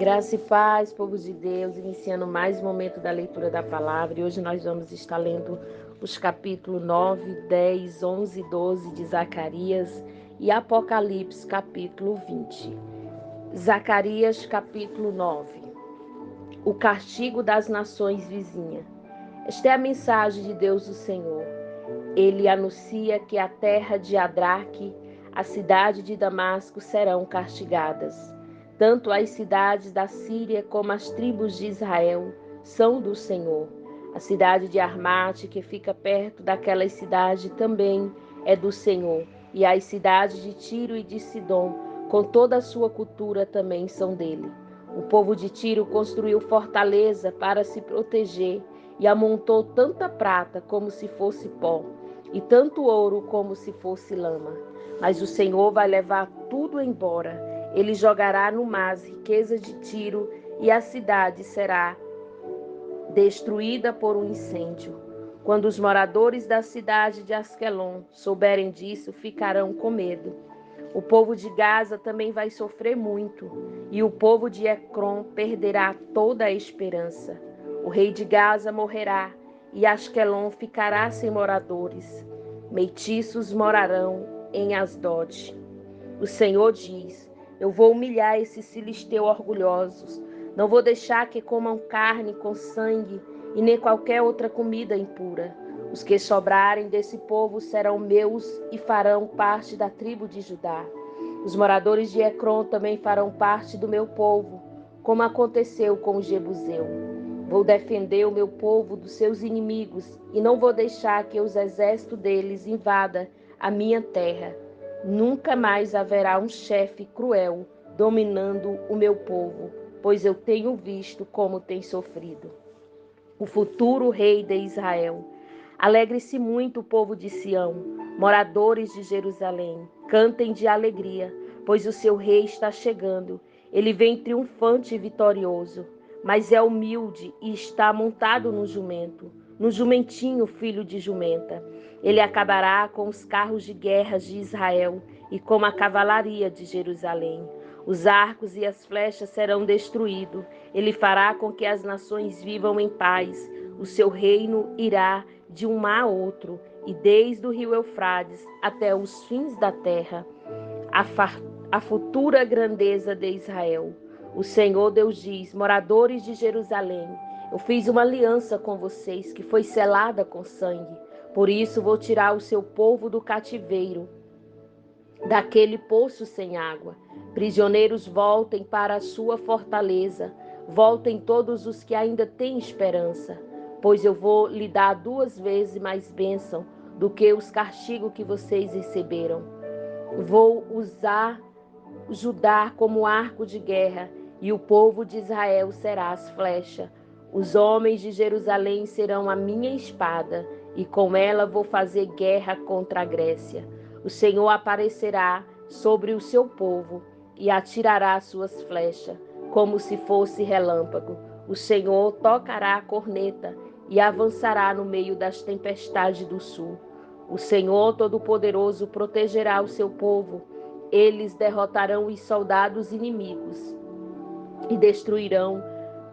Graça e paz, povo de Deus, iniciando mais um momento da leitura da palavra. E hoje nós vamos estar lendo os capítulos 9, 10, 11 e 12 de Zacarias e Apocalipse, capítulo 20. Zacarias, capítulo 9. O castigo das nações vizinhas. Esta é a mensagem de Deus do Senhor. Ele anuncia que a terra de Adraque, a cidade de Damasco serão castigadas. Tanto as cidades da Síria como as tribos de Israel são do Senhor. A cidade de Armate, que fica perto daquela cidade, também é do Senhor. E as cidades de Tiro e de Sidom, com toda a sua cultura, também são dele. O povo de Tiro construiu fortaleza para se proteger e amontou tanta prata como se fosse pó, e tanto ouro como se fosse lama. Mas o Senhor vai levar tudo embora. Ele jogará no mar as riquezas de Tiro e a cidade será destruída por um incêndio. Quando os moradores da cidade de Asquelon souberem disso, ficarão com medo. O povo de Gaza também vai sofrer muito, e o povo de Ecrom perderá toda a esperança. O rei de Gaza morrerá, e Asquelon ficará sem moradores. Meitiços morarão em Asdod. O Senhor diz: eu vou humilhar esses filisteus orgulhosos. Não vou deixar que comam carne com sangue e nem qualquer outra comida impura. Os que sobrarem desse povo serão meus e farão parte da tribo de Judá. Os moradores de Ecrom também farão parte do meu povo, como aconteceu com o Jebuseu. Vou defender o meu povo dos seus inimigos e não vou deixar que os exércitos deles invadam a minha terra. Nunca mais haverá um chefe cruel dominando o meu povo, pois eu tenho visto como tem sofrido. O futuro rei de Israel. Alegre-se muito o povo de Sião, moradores de Jerusalém. Cantem de alegria, pois o seu rei está chegando. Ele vem triunfante e vitorioso, mas é humilde e está montado no jumentinho filho de jumenta. Ele acabará com os carros de guerra de Israel e com a cavalaria de Jerusalém. Os arcos e as flechas serão destruídos. Ele fará com que as nações vivam em paz. O seu reino irá de um mar a outro, e desde o rio Eufrates até os fins da terra. A futura grandeza de Israel. O Senhor Deus diz: moradores de Jerusalém, eu fiz uma aliança com vocês que foi selada com sangue. Por isso vou tirar o seu povo do cativeiro, daquele poço sem água. Prisioneiros, voltem para a sua fortaleza. Voltem todos os que ainda têm esperança, pois eu vou lhe dar 2 vezes mais bênção do que os castigos que vocês receberam. Vou usar Judá como arco de guerra, e o povo de Israel será as flechas. Os homens de Jerusalém serão a minha espada, e com ela vou fazer guerra contra a Grécia. O Senhor aparecerá sobre o seu povo e atirará suas flechas, como se fosse relâmpago. O Senhor tocará a corneta e avançará no meio das tempestades do sul. O Senhor Todo-Poderoso protegerá o seu povo. Eles derrotarão os soldados inimigos e destruirão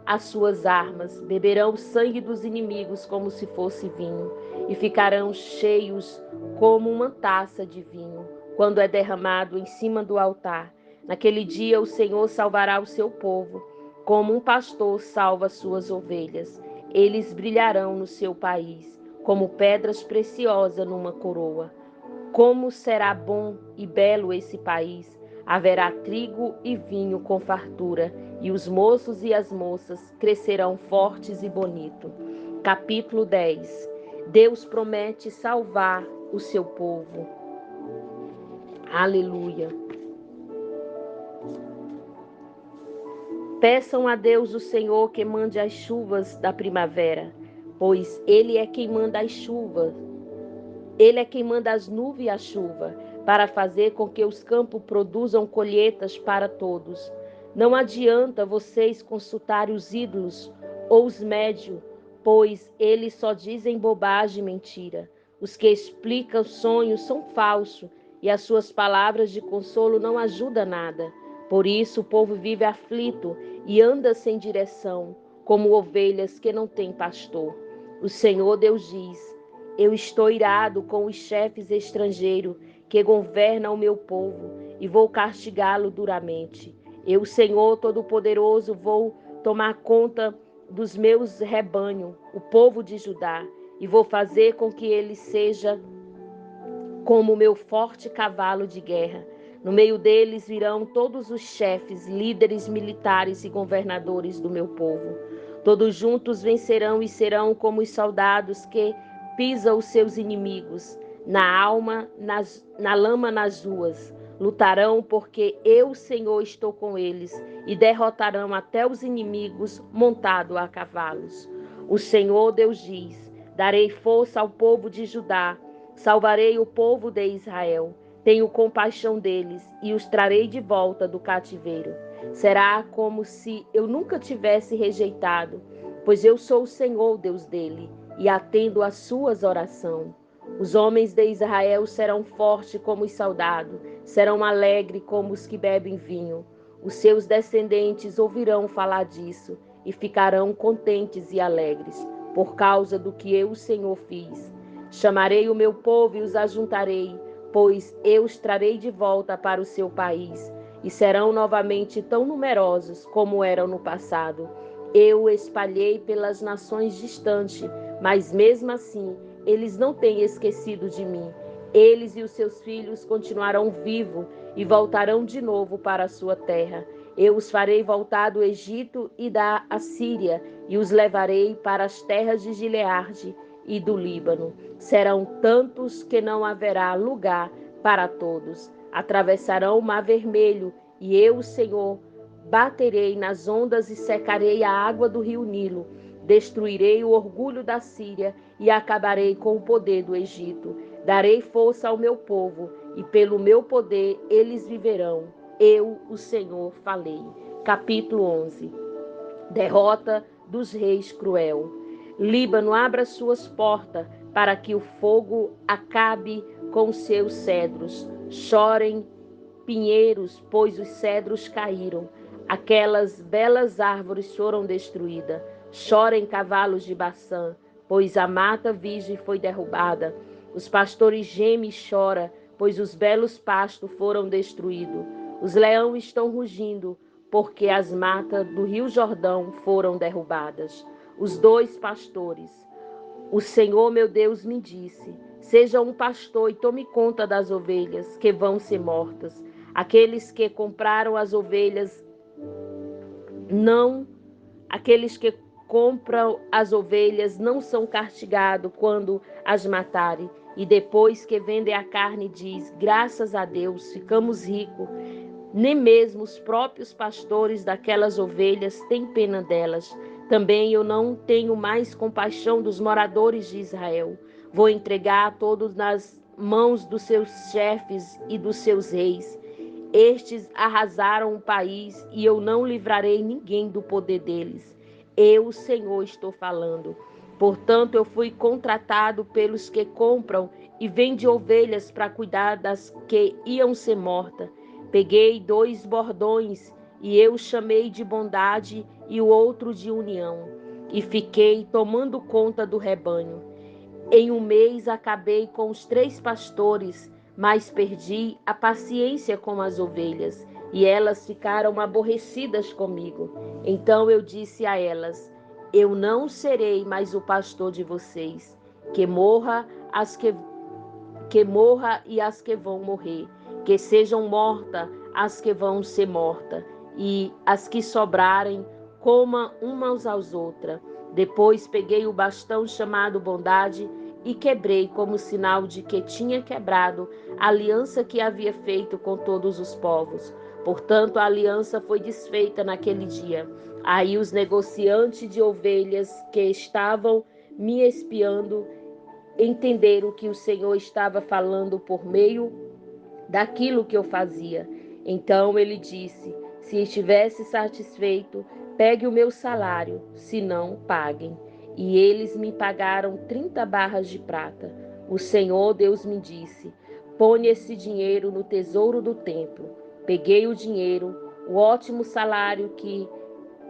as suas armas. Beberão o sangue dos inimigos como se fosse vinho e ficarão cheios como uma taça de vinho quando é derramado em cima do altar. Naquele dia o Senhor salvará o seu povo, como um pastor salva suas ovelhas. Eles brilharão no seu país, como pedras preciosas numa coroa. Como será bom e belo esse país! Haverá trigo e vinho com fartura, e os moços e as moças crescerão fortes e bonitos. Capítulo 10. Deus promete salvar o seu povo. Aleluia. Peçam a Deus o Senhor que mande as chuvas da primavera, pois Ele é quem manda as chuvas. Ele é quem manda as nuvens e a chuva, para fazer com que os campos produzam colheitas para todos. Não adianta vocês consultarem os ídolos ou os médios, pois eles só dizem bobagem e mentira. Os que explicam sonhos são falsos, e as suas palavras de consolo não ajudam nada. Por isso o povo vive aflito e anda sem direção, como ovelhas que não têm pastor. O Senhor Deus diz: eu estou irado com os chefes estrangeiros que governam o meu povo e vou castigá-lo duramente. Eu, Senhor Todo-Poderoso, vou tomar conta dos meus rebanhos, o povo de Judá, e vou fazer com que ele seja como meu forte cavalo de guerra. No meio deles virão todos os chefes, líderes militares e governadores do meu povo. Todos juntos vencerão e serão como os soldados que pisam os seus inimigos, na lama nas ruas. Lutarão porque eu, Senhor, estou com eles e derrotarão até os inimigos montado a cavalos. O Senhor Deus diz: darei força ao povo de Judá, salvarei o povo de Israel. Tenho compaixão deles e os trarei de volta do cativeiro. Será como se eu nunca tivesse rejeitado, pois eu sou o Senhor, Deus dele, e atendo às suas orações. Os homens de Israel serão fortes como os soldados, serão alegres como os que bebem vinho. Os seus descendentes ouvirão falar disso e ficarão contentes e alegres, por causa do que eu, o Senhor, fiz. Chamarei o meu povo e os ajuntarei, pois eu os trarei de volta para o seu país, e serão novamente tão numerosos como eram no passado. Eu o espalhei pelas nações distantes, mas mesmo assim eles não têm esquecido de mim. Eles e os seus filhos continuarão vivos e voltarão de novo para a sua terra. Eu os farei voltar do Egito e da Assíria, e os levarei para as terras de Gileade e do Líbano. Serão tantos que não haverá lugar para todos. Atravessarão o Mar Vermelho, e eu, o Senhor, baterei nas ondas e secarei a água do rio Nilo. Destruirei o orgulho da Síria e acabarei com o poder do Egito. Darei força ao meu povo, e pelo meu poder eles viverão. Eu, o Senhor, falei. Capítulo 11. Derrota dos reis cruel. Líbano, abra suas portas para que o fogo acabe com seus cedros. Chorem pinheiros, pois os cedros caíram. Aquelas belas árvores foram destruídas. Chorem cavalos de Baçã, pois a mata virgem foi derrubada. Os pastores gemem e choram, pois os belos pastos foram destruídos. Os leões estão rugindo, porque as matas do rio Jordão foram derrubadas. Os dois pastores. O Senhor meu Deus me disse: seja um pastor e tome conta das ovelhas que vão ser mortas. Aqueles que compraram as ovelhas aqueles que compram as ovelhas não são castigados quando as matarem. E depois que vendem a carne diz: graças a Deus, ficamos ricos. Nem mesmo os próprios pastores daquelas ovelhas têm pena delas. Também eu não tenho mais compaixão dos moradores de Israel. Vou entregar a todos nas mãos dos seus chefes e dos seus reis. Estes arrasaram o país e eu não livrarei ninguém do poder deles. Eu, o Senhor, estou falando. Portanto, eu fui contratado pelos que compram e vendem ovelhas para cuidar das que iam ser mortas. Peguei 2 bordões e eu chamei de bondade e o outro de união. E fiquei tomando conta do rebanho. Em um mês acabei com os 3 pastores, mas perdi a paciência com as ovelhas, e elas ficaram aborrecidas comigo. Então eu disse a elas: eu não serei mais o pastor de vocês. Que morra e as que vão morrer, que sejam mortas as que vão ser mortas, e as que sobrarem comam umas às outras. Depois peguei o bastão chamado bondade e quebrei como sinal de que tinha quebrado a aliança que havia feito com todos os povos. Portanto, a aliança foi desfeita naquele dia. Aí os negociantes de ovelhas que estavam me espiando entenderam que o Senhor estava falando por meio daquilo que eu fazia. Então ele disse: se estivesse satisfeito, pegue o meu salário, se não, paguem. E eles me pagaram 30 barras de prata. O Senhor Deus me disse: põe esse dinheiro no tesouro do templo. Peguei o dinheiro, o ótimo salário que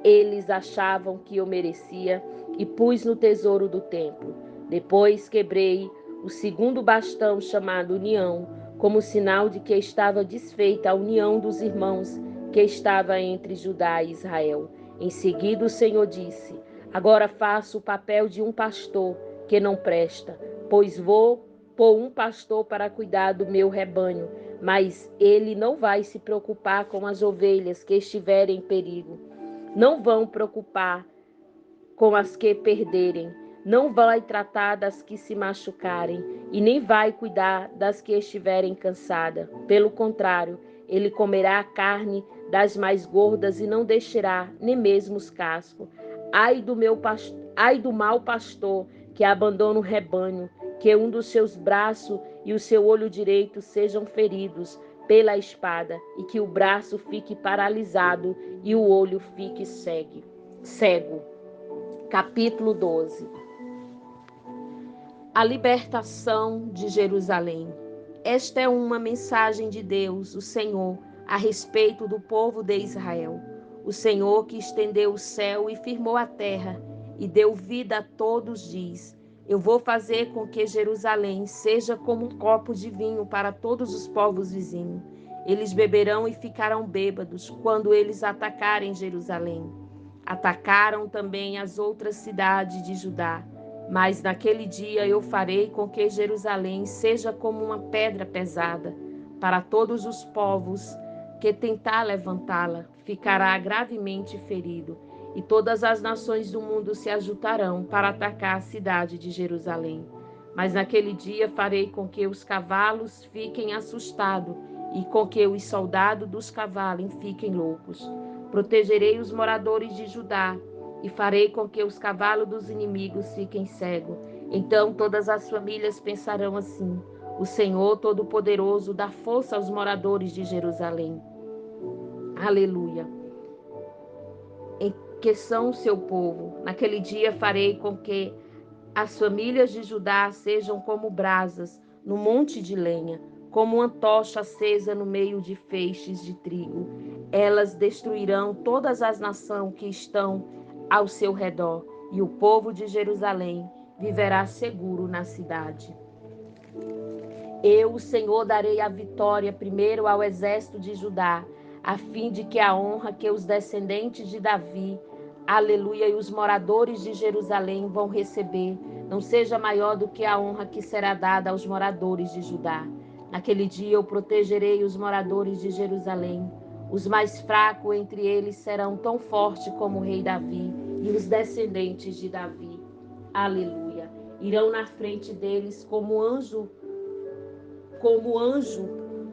eles achavam que eu merecia e pus no tesouro do templo. Depois quebrei o segundo bastão chamado união, como sinal de que estava desfeita a união dos irmãos que estava entre Judá e Israel. Em seguida o Senhor disse: agora faço o papel de um pastor que não presta, pois vou pôr um pastor para cuidar do meu rebanho, mas ele não vai se preocupar com as ovelhas que estiverem em perigo. Não vão preocupar com as que perderem, não vai tratar das que se machucarem e nem vai cuidar das que estiverem cansadas. Pelo contrário, ele comerá a carne das mais gordas e não deixará nem mesmo os cascos. Ai do mau pastor que abandona o rebanho, que um dos seus braços e o seu olho direito sejam feridos pela espada e que o braço fique paralisado e o olho fique cego. Capítulo 12. A libertação de Jerusalém. Esta é uma mensagem de Deus, o Senhor, a respeito do povo de Israel. O Senhor que estendeu o céu e firmou a terra e deu vida a todos diz: eu vou fazer com que Jerusalém seja como um copo de vinho para todos os povos vizinhos. Eles beberão e ficarão bêbados quando eles atacarem Jerusalém. Atacaram também as outras cidades de Judá, mas naquele dia eu farei com que Jerusalém seja como uma pedra pesada para todos os povos que tentar levantá-la, ficará gravemente ferido, e todas as nações do mundo se ajuntarão para atacar a cidade de Jerusalém. Mas naquele dia farei com que os cavalos fiquem assustados e com que os soldados dos cavalos fiquem loucos. Protegerei os moradores de Judá e farei com que os cavalos dos inimigos fiquem cegos. Então todas as famílias pensarão assim: o Senhor Todo-Poderoso dá força aos moradores de Jerusalém. Aleluia. Em que são o seu povo. Naquele dia farei com que as famílias de Judá sejam como brasas no monte de lenha, como uma tocha acesa no meio de feixes de trigo. Elas destruirão todas as nações que estão ao seu redor, e o povo de Jerusalém viverá seguro na cidade. Eu, o Senhor, darei a vitória primeiro ao exército de Judá, a fim de que a honra que os descendentes de Davi, aleluia, e os moradores de Jerusalém vão receber, não seja maior do que a honra que será dada aos moradores de Judá. Naquele dia eu protegerei os moradores de Jerusalém. Os mais fracos entre eles serão tão fortes como o rei Davi e os descendentes de Davi. Aleluia. Irão na frente deles como anjo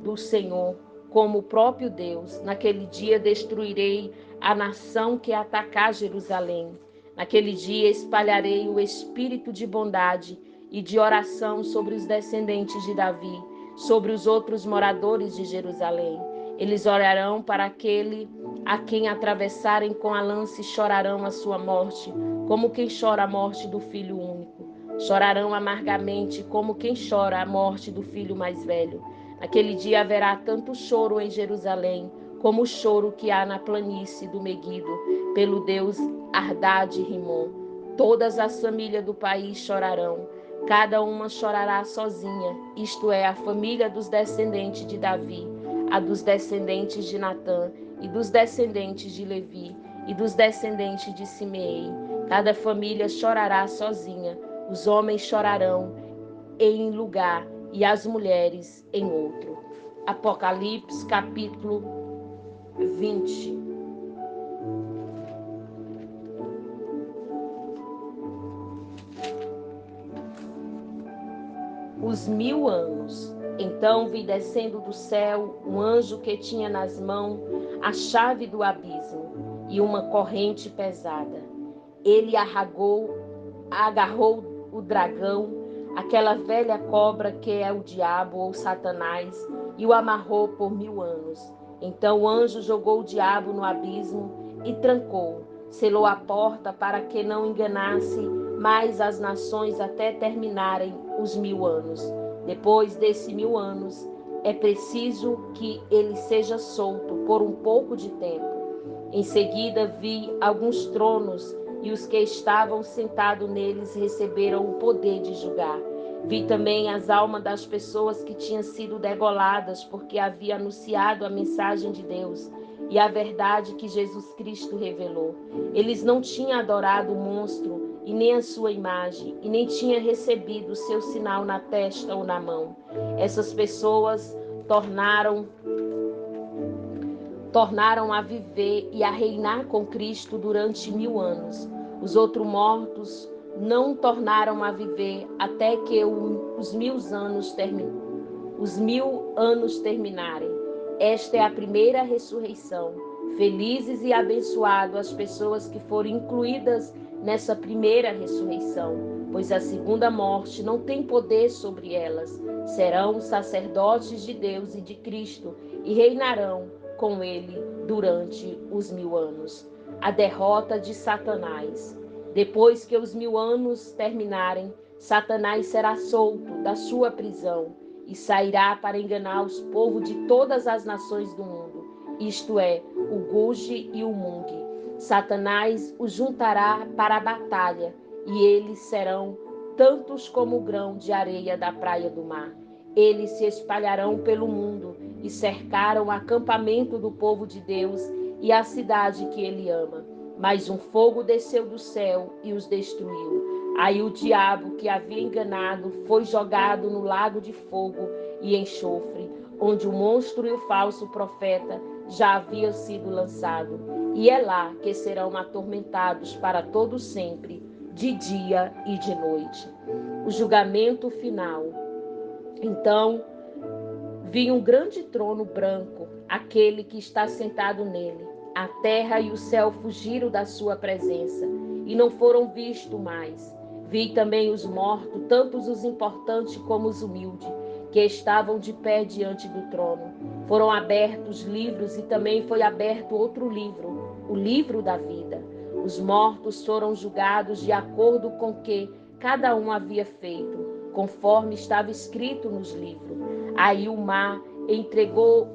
do Senhor, como o próprio Deus. Naquele dia destruirei a nação que atacar Jerusalém. Naquele dia espalharei o espírito de bondade e de oração sobre os descendentes de Davi, sobre os outros moradores de Jerusalém. Eles orarão para aquele a quem atravessarem com a lança e chorarão a sua morte, como quem chora a morte do filho único. Chorarão amargamente como quem chora a morte do filho mais velho. Naquele dia haverá tanto choro em Jerusalém, como o choro que há na planície do Meguido, pelo Deus Ardade Rimon. Todas as famílias do país chorarão, cada uma chorará sozinha, isto é, a família dos descendentes de Davi, a dos descendentes de Natã, e dos descendentes de Levi, e dos descendentes de Simei. Cada família chorará sozinha, os homens chorarão em lugar e as mulheres em outro. Apocalipse, capítulo 20. Os 1000 anos. Então vi descendo do céu um anjo que tinha nas mãos a chave do abismo e uma corrente pesada. Ele agarrou o dragão, aquela velha cobra que é o diabo ou Satanás, e o amarrou por 1000 anos. Então o anjo jogou o diabo no abismo e trancou, selou a porta para que não enganasse mais as nações até terminarem os 1000 anos. Depois desses 1000 anos, é preciso que ele seja solto por um pouco de tempo. Em seguida vi alguns tronos, e os que estavam sentados neles receberam o poder de julgar. Vi também as almas das pessoas que tinham sido degoladas porque havia anunciado a mensagem de Deus e a verdade que Jesus Cristo revelou. Eles não tinham adorado o monstro e nem a sua imagem, e nem tinham recebido o seu sinal na testa ou na mão. Essas pessoas tornaram a viver e a reinar com Cristo durante 1000 anos. Os outros mortos não tornaram a viver até que os 1000 anos terminarem. Esta é a primeira ressurreição. Felizes e abençoados as pessoas que foram incluídas nessa primeira ressurreição, pois a segunda morte não tem poder sobre elas. Serão sacerdotes de Deus e de Cristo e reinarão com ele durante os 1000 anos. A derrota de Satanás. Depois que os 1000 anos terminarem, Satanás será solto da sua prisão e sairá para enganar os povos de todas as nações do mundo, isto é, o Goge e o Mung. Satanás os juntará para a batalha, e eles serão tantos como o grão de areia da praia do mar. Eles se espalharão pelo mundo e cercaram o acampamento do povo de Deus e a cidade que ele ama. Mas um fogo desceu do céu e os destruiu. Aí o diabo que havia enganado foi jogado no lago de fogo e enxofre, onde o monstro e o falso profeta já haviam sido lançados. E é lá que serão atormentados para todo sempre, de dia e de noite. O julgamento final. Então vi um grande trono branco, aquele que está sentado nele. A terra e o céu fugiram da sua presença e não foram vistos mais. Vi também os mortos, tanto os importantes como os humildes, que estavam de pé diante do trono. Foram abertos livros e também foi aberto outro livro, o livro da vida. Os mortos foram julgados de acordo com o que cada um havia feito, conforme estava escrito nos livros. Aí o mar entregou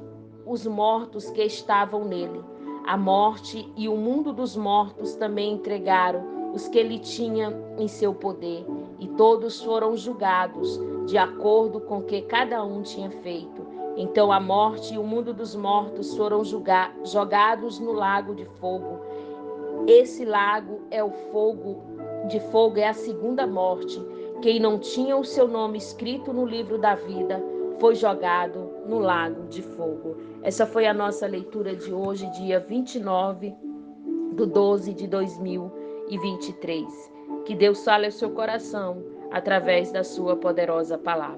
os mortos que estavam nele. A morte e o mundo dos mortos também entregaram os que ele tinha em seu poder, e todos foram julgados de acordo com o que cada um tinha feito. Então a morte e o mundo dos mortos foram jogados no lago de fogo. Esse lago é é a segunda morte. Quem não tinha o seu nome escrito no livro da vida foi jogado no lago de fogo. Essa foi a nossa leitura de hoje, dia 29/12/2023. Que Deus fale ao seu coração através da sua poderosa palavra.